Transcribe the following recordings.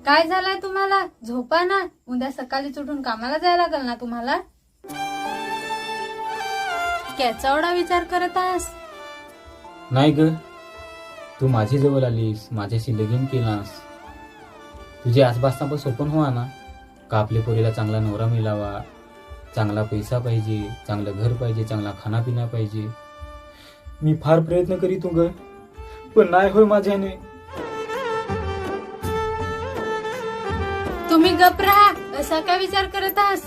काय झालंय तुम्हाला? झोपा ना, उद्या सकाळीच उठून कामाला जायला लागल ना तुम्हाला. त्याचा एवढा विचार करत आहेस? नाही ग, तू माझी जवळ आलीस, माझ्याशी लगीन केलास. तुझे आसपासचा पण स्वप्न व्हा ना का आपल्या पोरीला चांगला नवरा मिळावा, चांगला पैसा पाहिजे, चांगलं घर पाहिजे, चांगला खानापिना पाहिजे. मी फार प्रयत्न करीत ग, पण नाही होय माझ्याने. तुम्ही गप राहा. असा काय विचार करत आहास?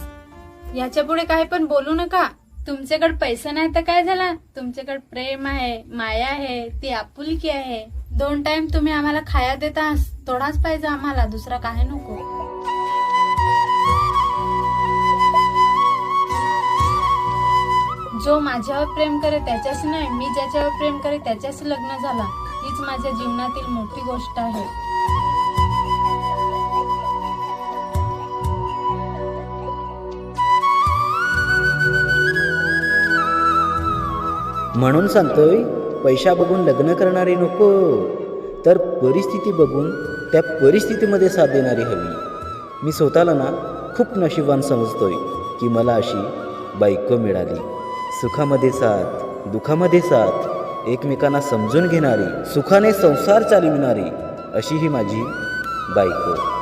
याच्या पुढे काही पण बोलू नका. तुमच्याकडे पैसा नाही तर काय झाला, तुमच्याकडे प्रेम आहे, माया आहे, ती आपुलकी आहे. 2 टाइम तुम्ही आम्हाला खाया देत आहास, थोडाच पाहिजे आम्हाला, दुसरा काही नको. जो माझ्यावर प्रेम करे त्याच्याशी नाही, मी ज्याच्यावर प्रेम करे त्याच्याशी लग्न झाला, हीच माझ्या जीवनातील मोठी गोष्ट आहे. म्हणून सांगतोय, पैसा बघून लग्न करणारी नको, तर परिस्थिती बघून त्या परिस्थितीमध्ये साथ देणारी हवी. मी स्वतःला ना खूप नशिबान समजतोय की मला अशी बायको मिळाली. सुखामध्ये साथ, दुःखामध्ये साथ, एकमेकांना समजून घेणारी, सुखाने संसार चालविणारी अशी ही माझी बायको.